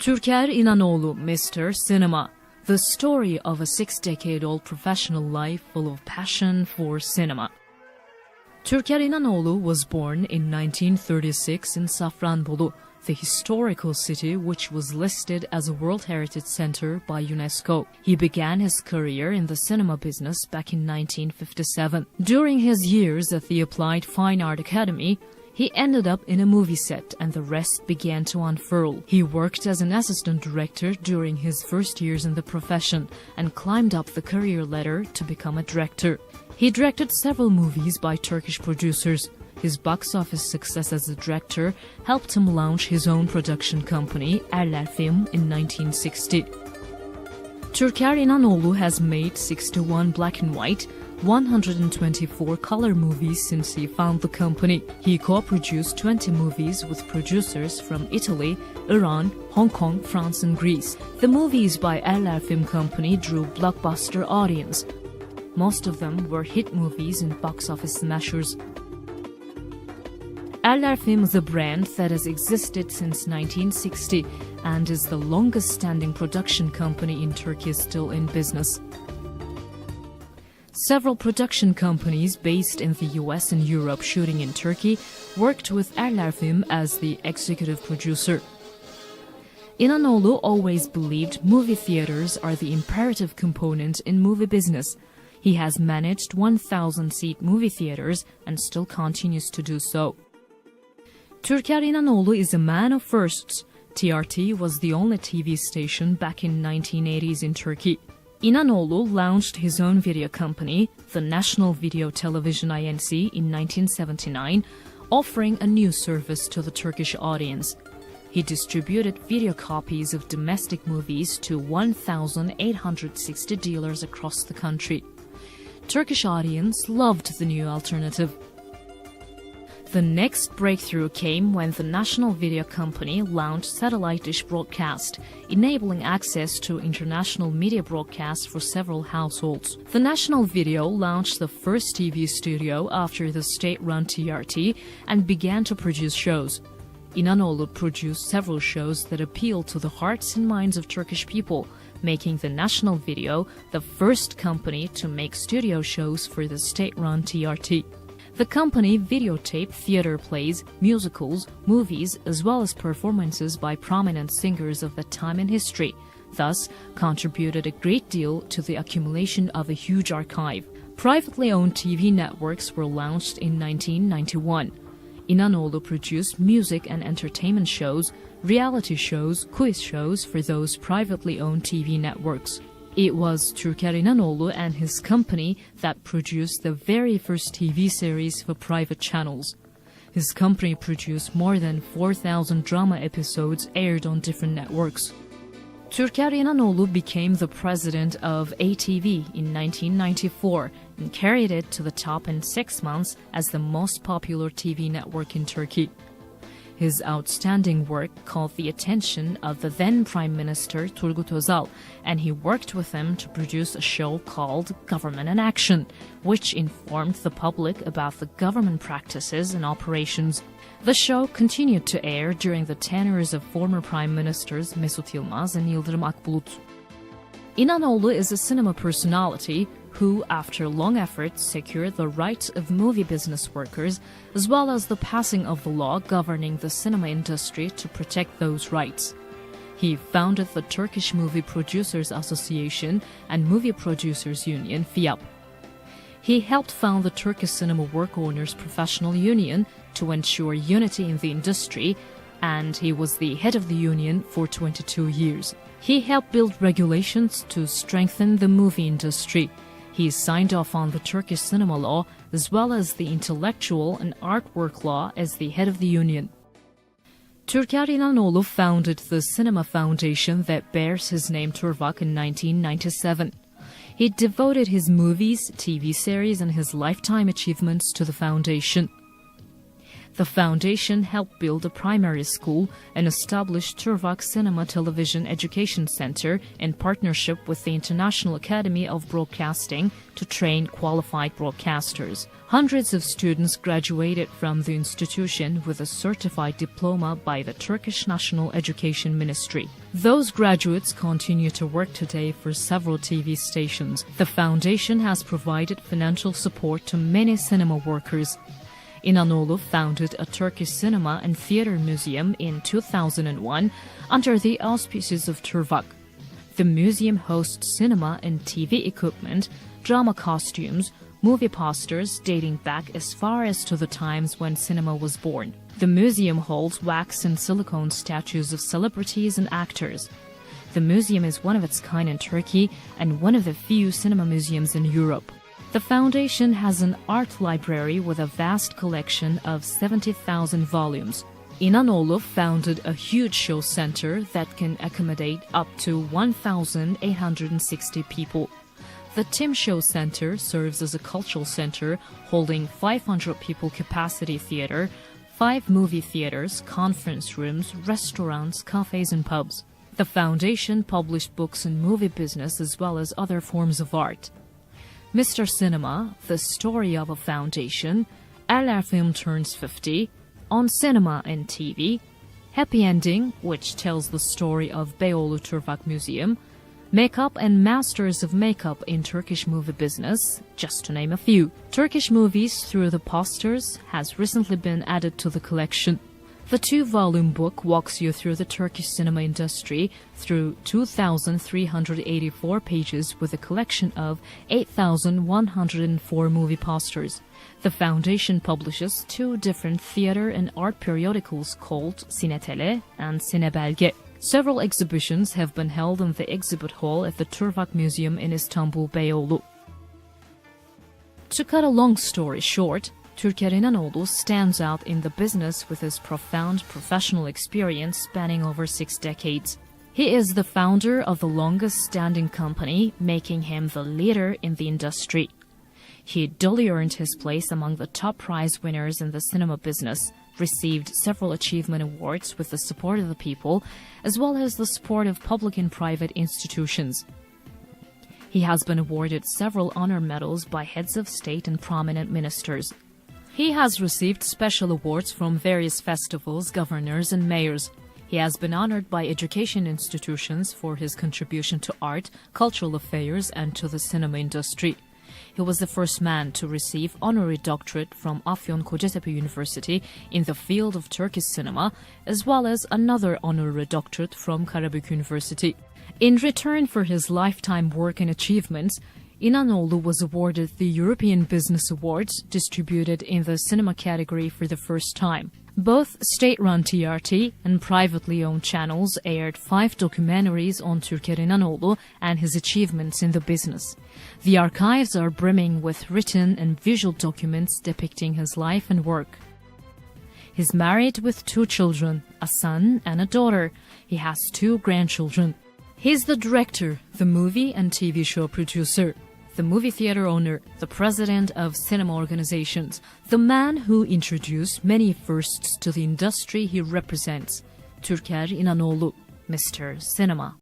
Türker İnanoğlu, Mr. Cinema. The story of a 6-decade-old professional life full of passion for cinema. Türker İnanoğlu was born in 1936 in Safranbolu, the historical city which was listed as a World Heritage Center by UNESCO. He began his career in the cinema business back in 1957. During his years at the Applied Fine Art Academy, he ended up in a movie set and the rest began to unfurl. He worked as an assistant director during his first years in the profession and climbed up the career ladder to become a director. He directed several movies by Turkish producers. His box office success as a director helped him launch his own production company, Erler Film, in 1960. Türker İnanoğlu has made 61 black and white, 124 color movies since he founded the company. He co-produced 20 movies with producers from Italy, Iran, Hong Kong, France and Greece. The movies by Erler Film Company drew blockbuster audience. Most of them were hit movies and box office smashers. Erler Film is a brand that has existed since 1960 and is the longest-standing production company in Turkey still in business. Several production companies based in the US and Europe shooting in Turkey worked with Erler Film as the executive producer. İnanoğlu always believed movie theaters are the imperative component in movie business. He has managed 1,000-seat movie theaters and still continues to do so. Türker İnanoğlu is a man of firsts. TRT was the only TV station back in 1980s in Turkey. İnanoğlu launched his own video company, the National Video Television Inc. in 1979, offering a new service to the Turkish audience. He distributed video copies of domestic movies to 1,860 dealers across the country. Turkish audience loved the new alternative. The next breakthrough came when the National Video Company launched satellite dish broadcast, enabling access to international media broadcasts for several households. The National Video launched the first TV studio after the state-run TRT and began to produce shows. İnanoğlu produced several shows that appealed to the hearts and minds of Turkish people, making the National Video the first company to make studio shows for the state-run TRT. The company videotaped theater plays, musicals, movies, as well as performances by prominent singers of that time in history, thus contributed a great deal to the accumulation of a huge archive. Privately owned TV networks were launched in 1991. İnanoğlu produced music and entertainment shows, reality shows, quiz shows for those privately owned TV networks. It was Türker İnanoğlu and his company that produced the very first TV series for private channels. His company produced more than 4,000 drama episodes aired on different networks. Türker İnanoğlu became the president of ATV in 1994 and carried it to the top in 6 months as the most popular TV network in Turkey. His outstanding work caught the attention of the then Prime Minister Turgut Özal, and he worked with him to produce a show called Government in Action, which informed the public about the government practices and operations. The show continued to air during the tenures of former Prime Ministers Mesut Yılmaz and Yıldırım Akbulut. İnanoğlu is a cinema personality who, after long efforts, secured the rights of movie business workers, as well as the passing of the law governing the cinema industry to protect those rights. He founded the Turkish Movie Producers Association and Movie Producers Union, FİAP. He helped found the Turkish Cinema Work Owners Professional Union to ensure unity in the industry, and he was the head of the union for 22 years. He helped build regulations to strengthen the movie industry. He signed off on the Turkish cinema law as well as the intellectual and artwork law as the head of the union. Türker İnanoğlu founded the cinema foundation that bears his name Turvak in 1997. He devoted his movies, TV series and his lifetime achievements to the foundation. The foundation helped build a primary school and established Turvak Cinema Television Education Center in partnership with the International Academy of Broadcasting to train qualified broadcasters. Hundreds of students graduated from the institution with a certified diploma by the Turkish National Education Ministry. Those graduates continue to work today for several TV stations. The foundation has provided financial support to many cinema workers. İnanoğlu founded a Turkish cinema and theater museum in 2001 under the auspices of Turvak. The museum hosts cinema and TV equipment, drama costumes, movie posters dating back as far as to the times when cinema was born. The museum holds wax and silicone statues of celebrities and actors. The museum is one of its kind in Turkey and one of the few cinema museums in Europe. The foundation has an art library with a vast collection of 70,000 volumes. İnanoğlu founded a huge show center that can accommodate up to 1,860 people. The Tim Show Center serves as a cultural center holding 500 people capacity theater, 5 movie theaters, conference rooms, restaurants, cafes and pubs. The foundation published books in movie business as well as other forms of art. Mr. Cinema, The Story of a Foundation, Erlerfilm Turns 50, On Cinema and TV, Happy Ending, which tells the story of Beyoğlu Turvak Museum, Makeup and Masters of Makeup in Turkish Movie Business, just to name a few. Turkish Movies Through the Posters has recently been added to the collection. The 2-volume book walks you through the Turkish cinema industry through 2,384 pages with a collection of 8,104 movie posters. The foundation publishes 2 different theater and art periodicals called Sinetele and Sinebelge. Several exhibitions have been held in the exhibit hall at the Turvak Museum in Istanbul, Beyoğlu. To cut a long story short, Türker İnanoğlu stands out in the business with his profound professional experience spanning over 6 decades. He is the founder of the longest-standing company, making him the leader in the industry. He duly earned his place among the top prize winners in the cinema business, received several achievement awards with the support of the people, as well as the support of public and private institutions. He has been awarded several honor medals by heads of state and prominent ministers. He has received special awards from various festivals, governors, and mayors. He has been honored by education institutions for his contribution to art, cultural affairs, and to the cinema industry. He was the first man to receive honorary doctorate from Afyon Kocatepe University in the field of Turkish cinema, as well as another honorary doctorate from Karabük University. In return for his lifetime work and achievements, İnanoğlu was awarded the European Business Awards, distributed in the cinema category for the first time. Both state-run TRT and privately owned channels aired 5 documentaries on Türker İnanoğlu and his achievements in the business. The archives are brimming with written and visual documents depicting his life and work. He's married with 2 children, a son and a daughter. He has 2 grandchildren. He's the director, the movie and TV show producer, the movie theater owner, the president of cinema organizations, the man who introduced many firsts to the industry he represents, Türker İnanoğlu, Mr. Cinema.